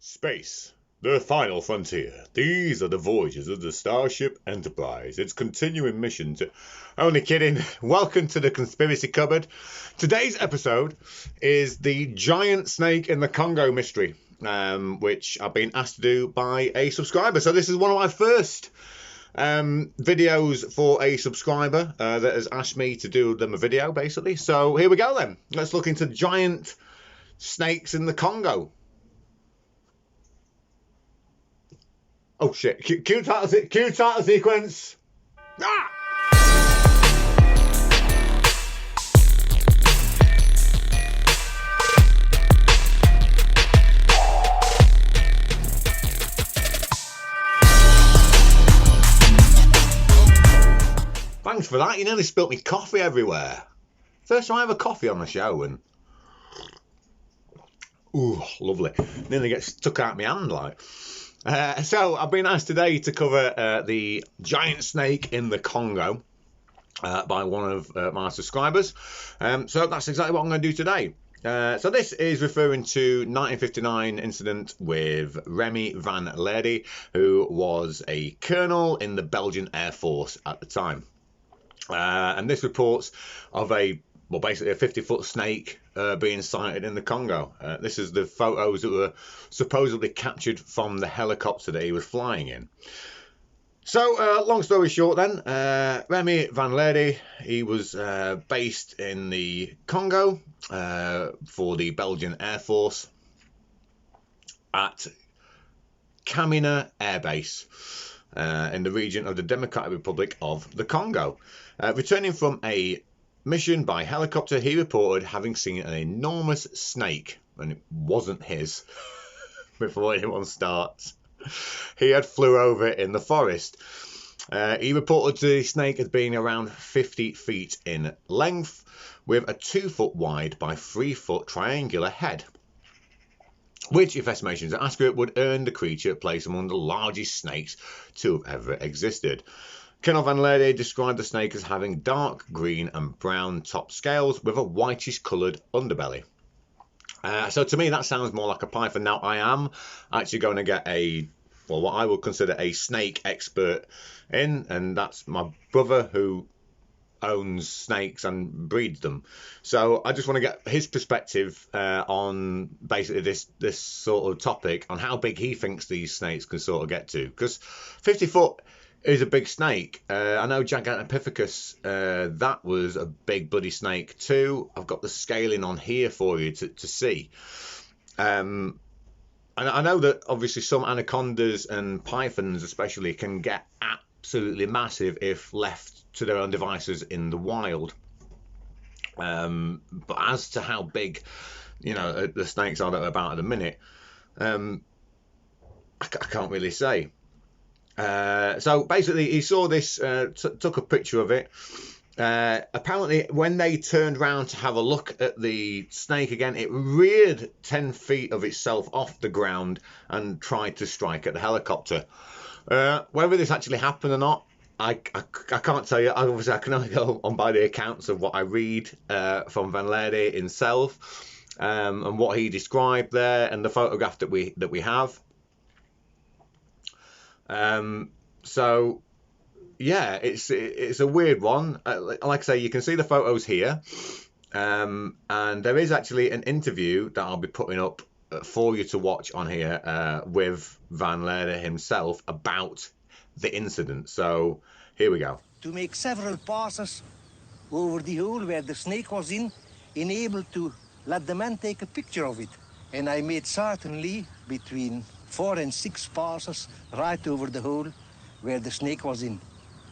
Space, the final frontier. These are the voyages of the Starship Enterprise. Its continuing mission to... Only kidding. Welcome to the Conspiracy Cupboard. Today's episode is the giant snake in the Congo mystery, which I've been asked to do by a subscriber. So this is one of my first videos for a subscriber that has asked me to do them a video, basically. So here we go then. Let's look into giant snakes in the Congo. Oh shit, cue title sequence. Ah! Thanks for that, you nearly spilt me coffee everywhere. First time I have a coffee on the show and... Ooh, lovely. Nearly gets stuck out my hand like. So I've been asked today to cover the giant snake in the Congo by one of my subscribers. So that's exactly what I'm going to do today. So this is referring to 1959 incident with Remy van Lierde, who was a colonel in the Belgian Air Force at the time. And this reports of basically a 50-foot snake being sighted in the Congo. This is the photos that were supposedly captured from the helicopter that he was flying in. So, long story short then, Remy van Lierde, he was based in the Congo for the Belgian Air Force at Kamina Air Base in the region of the Democratic Republic of the Congo. Returning from a mission by helicopter, he reported having seen an enormous snake, and it wasn't his, before anyone starts. He had flew over it in the forest. He reported the snake as being around 50 feet in length, with a 2-foot wide by 3-foot triangular head, which, if estimations are accurate, would earn the creature a place among the largest snakes to have ever existed. Colonel van Lierde described the snake as having dark green and brown top scales with a whitish coloured underbelly. So to me that sounds more like a python. Now I am actually going to get what I would consider a snake expert in, and that's my brother who owns snakes and breeds them. So I just want to get his perspective on basically this sort of topic, on how big he thinks these snakes can sort of get to, because 50 foot is a big snake. I know Gigantopithecus, that was a big bloody snake too. I've got the scaling on here for you to see. And I know that obviously some anacondas and pythons especially can get absolutely massive if left to their own devices in the wild. But as to how big, the snakes are that are about at the minute, I can't really say. So basically he saw this, took a picture of it. Apparently when they turned round to have a look at the snake again, it reared 10 feet of itself off the ground and tried to strike at the helicopter. Whether this actually happened or not, I can't tell you. Obviously I can only go on by the accounts of what I read from Van Lierde himself, and what he described there and the photograph that we have. So yeah, it's a weird one. Like I say, you can see the photos here, and there is actually an interview that I'll be putting up for you to watch on here with Van Lierde himself about the incident. So here we go. To make several passes over the hole where the snake was in, able to let the man take a picture of it. And I made certainly between 4 and 6 passes right over the hole where the snake was in.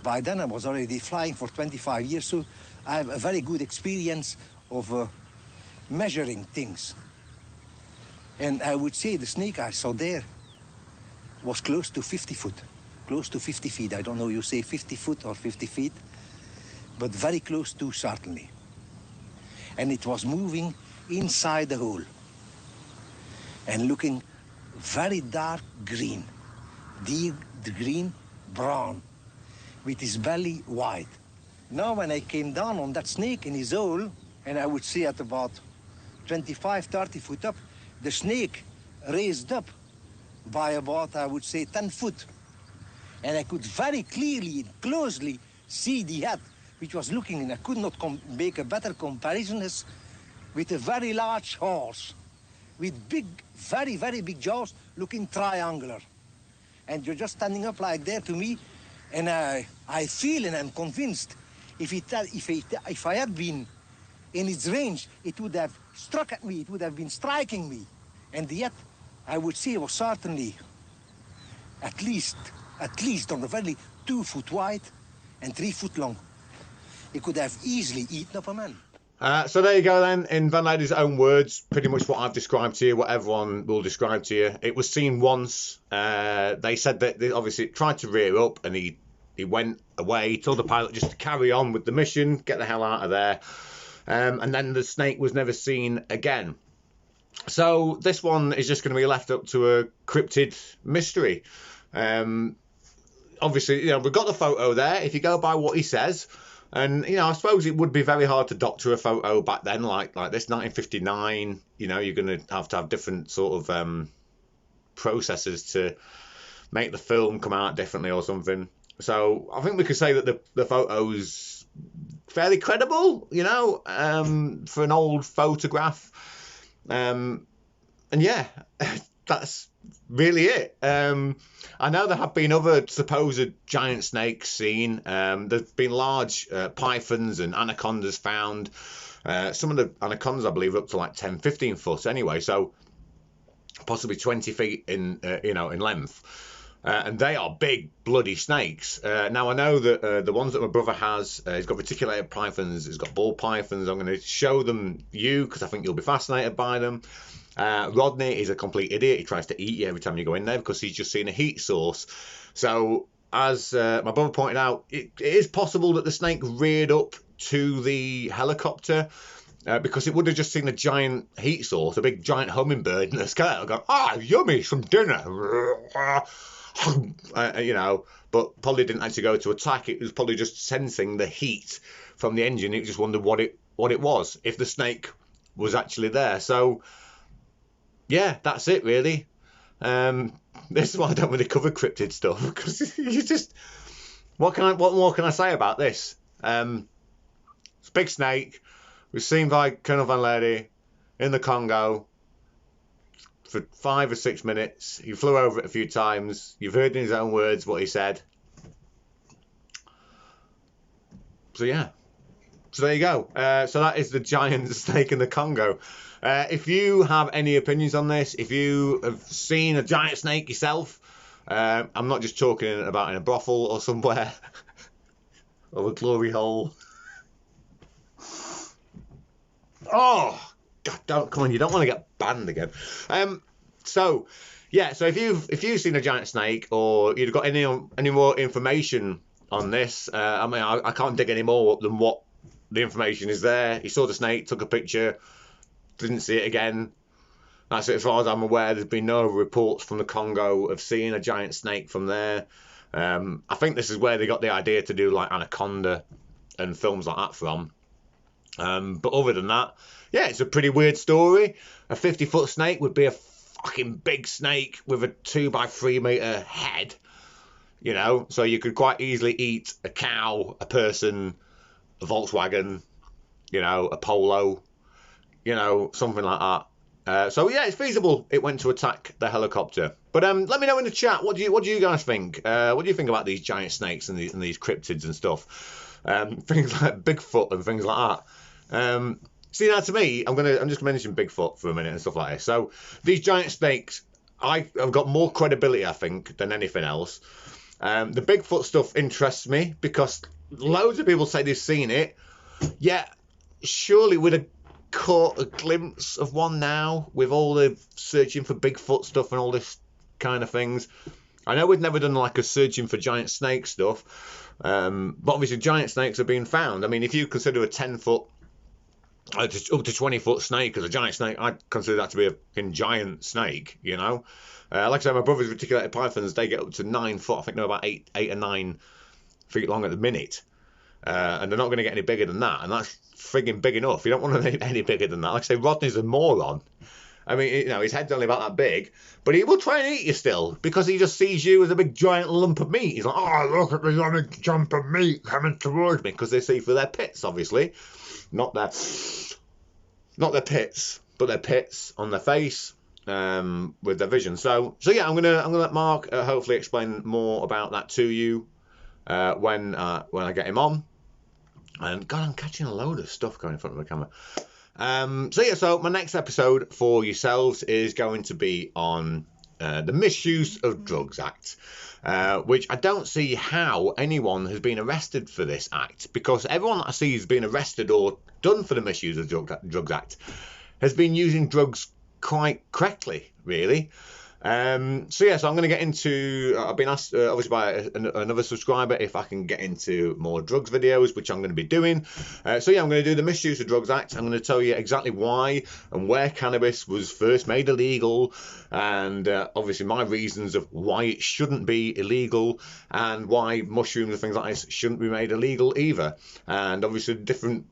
By then I was already flying for 25 years, so I have a very good experience of measuring things. And I would say the snake I saw there was close to 50 foot. Close to 50 feet. I don't know you say 50 foot or 50 feet, but very close to, certainly. And it was moving inside the hole and looking very dark green, deep green, brown, with his belly white. Now when I came down on that snake in his hole, and I would say at about 25, 30 foot up, the snake raised up by about, I would say, 10 foot. And I could very clearly and closely see the head, which was looking, and I could not make a better comparison, as with a very large horse, with big, very, very big jaws, looking triangular. And you're just standing up like there to me, and I feel and I'm convinced if I had been in its range, it would have struck at me, it would have been striking me. And yet, I would say it was certainly at least on the very 2 foot wide and 3 foot long. It could have easily eaten up a man. So there you go then, in Van Leiden's own words, pretty much what I've described to you, what everyone will describe to you. It was seen once. They said that they obviously tried to rear up, and he went away. He told the pilot just to carry on with the mission, get the hell out of there. And then the snake was never seen again. So this one is just going to be left up to a cryptid mystery. Obviously, we've got the photo there. If you go by what he says, and I suppose it would be very hard to doctor a photo back then, like this 1959. You're going to have different sort of processes to make the film come out differently or something. So I think we could say that the photo's fairly credible, for an old photograph. And yeah, that's really it. I know there have been other supposed giant snakes seen. There's been large pythons and anacondas found. Some of the anacondas, I believe, are up to like 10, 15 foot anyway, so possibly 20 feet in length. And they are big, bloody snakes. Now, I know that the ones that my brother has, he's got reticulated pythons, he's got ball pythons. I'm going to show them you because I think you'll be fascinated by them. Rodney is a complete idiot. He tries to eat you every time you go in there because he's just seen a heat source. So, as my brother pointed out, it is possible that the snake reared up to the helicopter because it would have just seen a giant heat source, a big giant hummingbird in the sky. I'll go, yummy, some dinner. But probably didn't actually go to attack. It was probably just sensing the heat from the engine. It just wondered what it was, if the snake was actually there. So yeah, that's it really. This is why I don't really cover cryptid stuff, because you just what more can I say about this? It's a big snake was seen by Colonel Van Leide in the Congo for 5 or 6 minutes. He flew over it a few times. You've heard in his own words what he said. So yeah. So there you go. So that is the giant snake in the Congo. If you have any opinions on this, if you have seen a giant snake yourself, I'm not just talking about in a brothel or somewhere or a glory hole. Oh, God, come on, you don't want to get banned again. So if you've seen a giant snake, or you've got any more information on this, I can't dig any more up than what the information is there. He saw the snake, took a picture, didn't see it again. That's it, as far as I'm aware. There's been no reports from the Congo of seeing a giant snake from there. I think this is where they got the idea to do like Anaconda and films like that from. But other than that, yeah, it's a pretty weird story. A 50-foot snake would be a fucking big snake with a 2 by 3 meter head, so you could quite easily eat a cow, a person, a Volkswagen, a Polo, something like that. So yeah, it's feasible it went to attack the helicopter. But let me know in the chat, what do you guys think? What do you think about these giant snakes and these cryptids and stuff? Things like Bigfoot and things like that. See, now to me, I'm just going to mention Bigfoot for a minute and stuff like this. So these giant snakes, I've got more credibility, I think, than anything else. The Bigfoot stuff interests me because loads of people say they've seen it. Yeah, surely we'd have caught a glimpse of one now with all the searching for Bigfoot stuff and all this kind of things. I know we've never done like a searching for giant snake stuff, but obviously giant snakes are being found. I mean, if you consider a 10-foot up to 20-foot snake as a giant snake, I'd consider that to be a giant snake, Like I said, my brother's reticulated pythons, they get up to 9 foot. I think they're about 8 or 9 feet long at the minute. And they're not going to get any bigger than that. And that's frigging big enough. You don't want to get any bigger than that. Like I say, Rodney's a moron. I mean, you know, his head's only about that big, but he will try and eat you still because he just sees you as a big giant lump of meat. He's like, oh, look at this big lump of meat coming towards me, because they see through their pits, obviously, not their pits, but their pits on their face. With their vision. So yeah, I'm gonna let Mark hopefully explain more about that to you when I get him on. And God, I'm catching a load of stuff going in front of the camera. So my next episode for yourselves is going to be on the Misuse of Drugs Act, which I don't see how anyone has been arrested for this act, because everyone that I see has been arrested or done for the Misuse of Drugs Act has been using drugs quite correctly, really. So I'm going to get into, I've been asked obviously by another subscriber if I can get into more drugs videos, which I'm going to be doing. I'm going to do the Misuse of Drugs Act. I'm going to tell you exactly why and where cannabis was first made illegal, and obviously my reasons of why it shouldn't be illegal, and why mushrooms and things like this shouldn't be made illegal either, and obviously different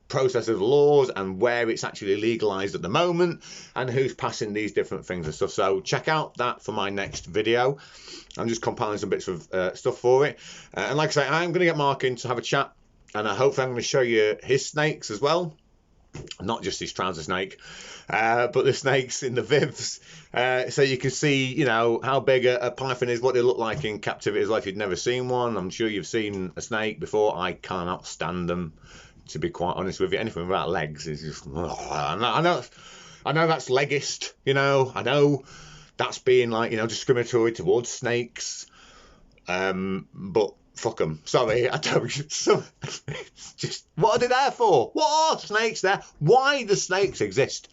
process of laws and where it's actually legalized at the moment and who's passing these different things and stuff. So check out that for my next video. I'm just compiling some bits of stuff for it, and like I say, I'm going to get Mark in to have a chat, and hopefully I'm going to show you his snakes as well, not just his trouser snake, but the snakes in the vivs, so you can see, you know, how big a python is, what they look like in captivity, as like you've never seen one. I'm sure you've seen a snake before. I cannot stand them, to be quite honest with you. Anything without legs is just, I know that's legist, you know, I know that's being like, you know, discriminatory towards snakes, but fuck them. Sorry, I don't. Just what are they there for? What are snakes there? Why do snakes exist?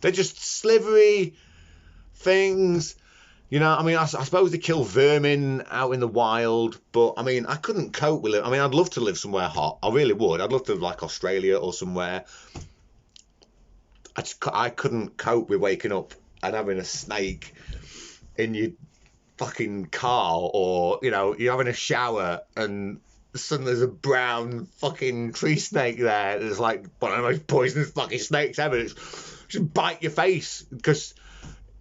They're just slithery things. You know, I mean, I suppose they kill vermin out in the wild, but I mean, I couldn't cope with it. I mean, I'd love to live somewhere hot. I really would. I'd love to live like Australia or somewhere. I couldn't cope with waking up and having a snake in your fucking car, or, you know, you're having a shower and suddenly there's a brown fucking tree snake there. There's like one of the most poisonous fucking snakes ever. It's just bite your face because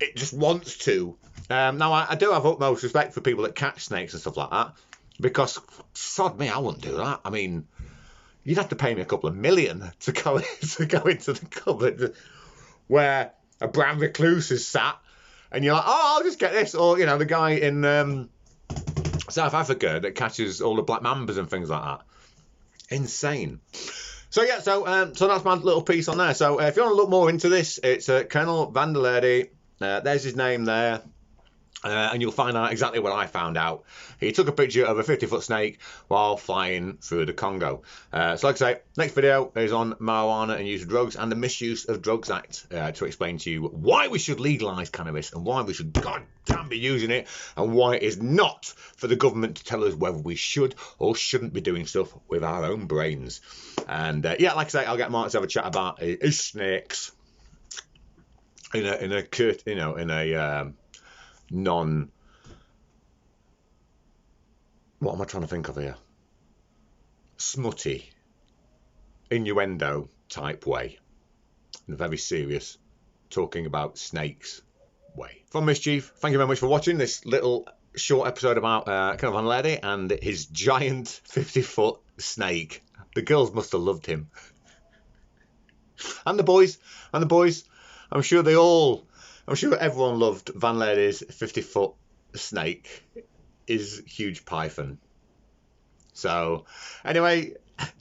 it just wants to. Now, I do have utmost respect for people that catch snakes and stuff like that, because sod me, I wouldn't do that. I mean, you'd have to pay me a couple of million to go into the cupboard where a brown recluse is sat, and you're like, oh, I'll just get this. Or, you know, the guy in South Africa that catches all the black mambas and things like that. Insane. So yeah, so that's my little piece on there. So if you want to look more into this, it's Colonel Van der Lierde. There's his name there. And you'll find out exactly what I found out. He took a picture of a 50-foot snake while flying through the Congo. So like I say, next video is on marijuana and use of drugs and the Misuse of Drugs Act, to explain to you why we should legalise cannabis and why we should goddamn be using it, and why it is not for the government to tell us whether we should or shouldn't be doing stuff with our own brains. And yeah, like I say, I'll get Mark to have a chat about his snakes in a non, what am I trying to think of here? Smutty, innuendo type way, in a very serious, talking about snakes way. From Mischief, thank you very much for watching this little short episode about Colonel Van der Lierde and his giant 50-foot snake. The girls must have loved him. And the boys. I'm sure everyone loved Van Lierde's 50-foot snake, his huge python. So, anyway,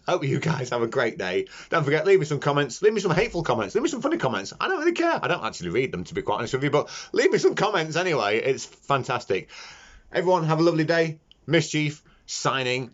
hope you guys have a great day. Don't forget, leave me some comments. Leave me some hateful comments. Leave me some funny comments. I don't really care. I don't actually read them, to be quite honest with you, but leave me some comments anyway. It's fantastic. Everyone, have a lovely day. Mischief, signing